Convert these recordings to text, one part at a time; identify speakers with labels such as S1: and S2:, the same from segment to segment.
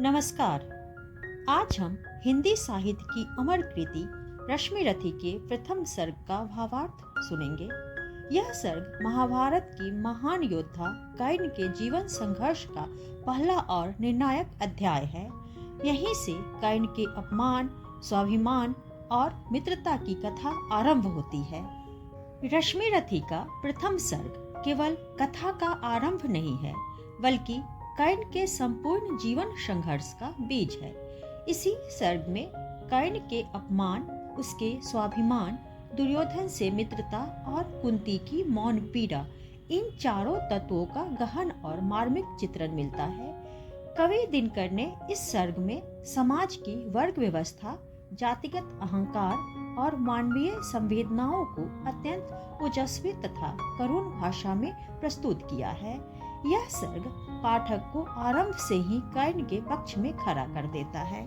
S1: नमस्कार। आज हम हिंदी साहित्य की अमर कृति रश्मिरथी के प्रथम सर्ग का भावार्थ सुनेंगे। यह सर्ग महाभारत की महान योद्धा कर्ण के जीवन संघर्ष का पहला और निर्णायक अध्याय है। यहीं से कर्ण के अपमान, स्वाभिमान और मित्रता की कथा आरंभ होती है। रश्मिरथी का प्रथम सर्ग केवल कथा का आरंभ नहीं है, बल्कि कर्ण के संपूर्ण जीवन संघर्ष का बीज है। इसी सर्ग में कर्ण के अपमान, उसके स्वाभिमान, दुर्योधन से मित्रता और कुंती की मौन पीड़ा, इन चारों तत्वों का गहन और मार्मिक चित्रण मिलता है। कवि दिनकर ने इस सर्ग में समाज की वर्ग व्यवस्था, जातिगत अहंकार और मानवीय संवेदनाओं को अत्यंत ओजस्वी तथा करुण भाषा में प्रस्तुत किया है। यह सर्ग पाठक को आरंभ से ही कर्ण के पक्ष में खड़ा कर देता है।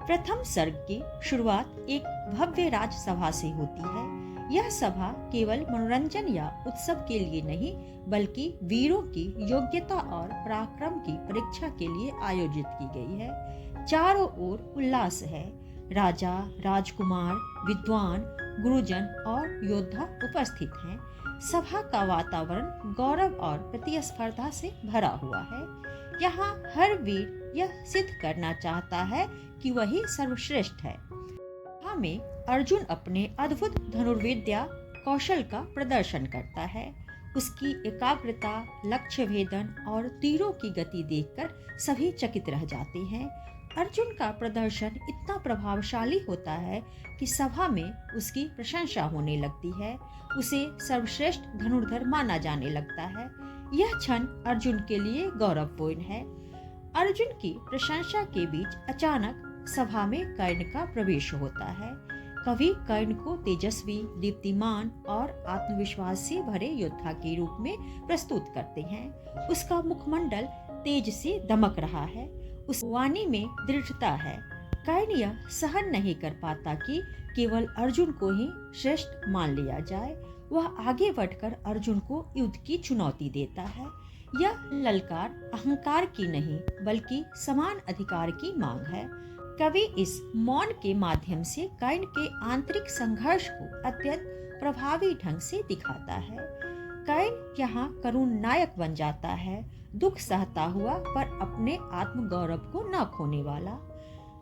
S1: प्रथम सर्ग की शुरुआत एक भव्य राजसभा से होती है। यह सभा केवल मनोरंजन या उत्सव के लिए नहीं, बल्कि वीरों की योग्यता और पराक्रम की परीक्षा के लिए आयोजित की गई है। चारों ओर उल्लास है। राजा, राजकुमार, विद्वान, गुरुजन और योद्धा उपस्थित हैं। सभा का वातावरण गौरव और प्रतिस्पर्धा से भरा हुआ है। यहाँ हर वीर यह सिद्ध करना चाहता है कि वही सर्वश्रेष्ठ है। सभा में अर्जुन अपने अद्भुत धनुर्विद्या कौशल का प्रदर्शन करता है। उसकी एकाग्रता, लक्ष्य भेदन और तीरों की गति देखकर सभी चकित रह जाते हैं। अर्जुन का प्रदर्शन इतना प्रभावशाली होता है कि सभा में उसकी प्रशंसा होने लगती है। उसे सर्वश्रेष्ठ धनुर्धर माना जाने लगता है। यह क्षण अर्जुन के लिए गौरवपूर्ण है। अर्जुन की प्रशंसा के बीच अचानक सभा में कर्ण का प्रवेश होता है। कवि कर्ण को तेजस्वी, दीप्तिमान और आत्मविश्वास से भरे योद्धा के रूप में प्रस्तुत करते हैं। उसका मुखमंडल तेज से दमक रहा है। उस वाणी में दृढ़ता है। कर्ण यह सहन नहीं कर पाता कि केवल अर्जुन को ही श्रेष्ठ मान लिया जाए। वह आगे बढ़कर अर्जुन को युद्ध की चुनौती देता है। यह ललकार अहंकार की नहीं, बल्कि समान अधिकार की मांग है। कवि इस मौन के माध्यम से कर्ण के आंतरिक संघर्ष को अत्यंत प्रभावी ढंग से दिखाता है। कर्ण यहाँ करुण नायक बन जाता है, दुख सहता हुआ पर अपने आत्म गौरव को न खोने वाला।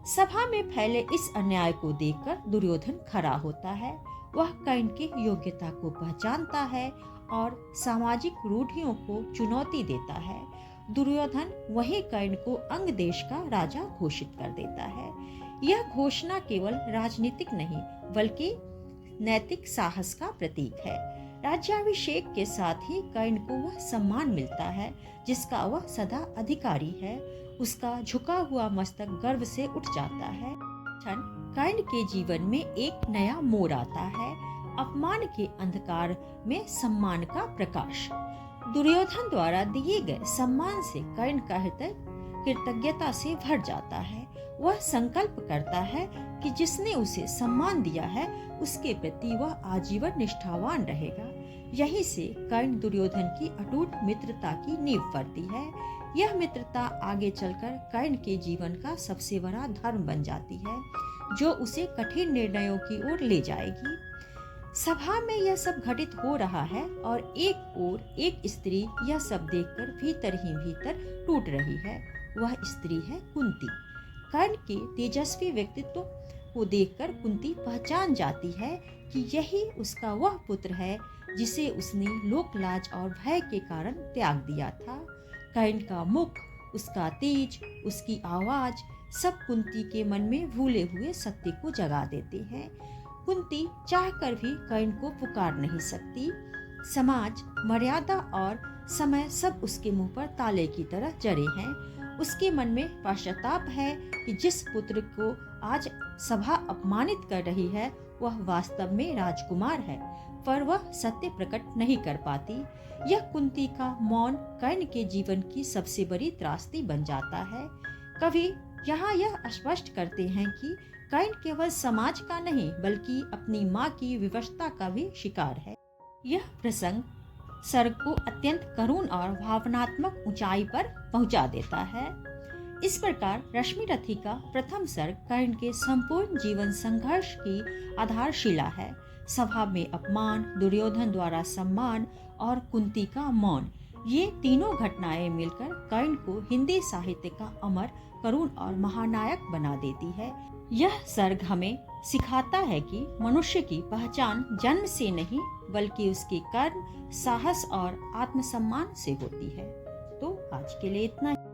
S1: सभा में फैले इस अन्याय को देखकर दुर्योधन खड़ा होता है। वह कर्ण की योग्यता को पहचानता है और सामाजिक रूढ़ियों को चुनौती देता है। दुर्योधन वही कर्ण को अंग देश का राजा घोषित कर देता है। यह घोषणा केवल राजनीतिक नहीं, बल्कि नैतिक साहस का प्रतीक है। राज्याभिषेक के साथ ही कर्ण को वह सम्मान मिलता है जिसका वह सदा अधिकारी है। उसका झुका हुआ मस्तक गर्व से उठ जाता है। क्षण कर्ण के जीवन में एक नया मोड़ आता है। अपमान के अंधकार में सम्मान का प्रकाश। दुर्योधन द्वारा दिए गए सम्मान से कर्ण का हृदय कृतज्ञता से भर जाता है। वह संकल्प करता है कि जिसने उसे सम्मान दिया है, उसके प्रति वह आजीवन निष्ठावान रहेगा। यहीं से कर्ण दुर्योधन की अटूट मित्रता की नींव पड़ती है। यह मित्रता आगे चलकर कर्ण के जीवन का सबसे बड़ा धर्म बन जाती है, जो उसे कठिन निर्णयों की ओर ले जाएगी। सभा में यह सब घटित हो रहा है और एक ओर एक स्त्री यह सब देखकर भीतर ही भीतर टूट रही है। वह स्त्री है कुंती। कर्ण के तेजस्वी व्यक्तित्व को देखकर कुंती पहचान जाती है कि यही उसका वह पुत्र है जिसे उसने लोकलाज और भय के कारण त्याग दिया था। कर्ण का मुख, उसका तेज, उसकी आवाज सब कुंती के मन में भूले हुए सत्य को जगा देते हैं। कुंती चाहकर भी कर्ण को पुकार नहीं सकती। समाज, मर्यादा और समय सब उसके मुंह पर ताले की तरह जड़े हैं। उसके मन में पश्चाताप है कि जिस पुत्र को आज सभा अपमानित कर रही है, वह वास्तव में राजकुमार है, पर वह सत्य प्रकट नहीं कर पाती। यह कुंती का मौन कर्ण के जीवन की सबसे बड़ी त्रासदी बन जाता है। कवि यहाँ यह स्पष्ट करते हैं कि कर्ण केवल समाज का नहीं, बल्कि अपनी माँ की विवशता का भी शिकार है। यह प्रसंग सर्ग को अत्यंत करुण और भावनात्मक ऊंचाई पर पहुंचा देता है। इस प्रकार रश्मि रथी का प्रथम सर्ग कर्ण के संपूर्ण जीवन संघर्ष की आधारशिला है। सभा में अपमान, दुर्योधन द्वारा सम्मान और कुंती का मौन, ये तीनों घटनाएं मिलकर कर्ण को हिंदी साहित्य का अमर, करुण और महानायक बना देती है। यह सर्ग हमें सिखाता है कि मनुष्य की पहचान जन्म से नहीं बल्कि उसके कर्म, साहस और आत्मसम्मान से होती है। तो आज के लिए इतना ही।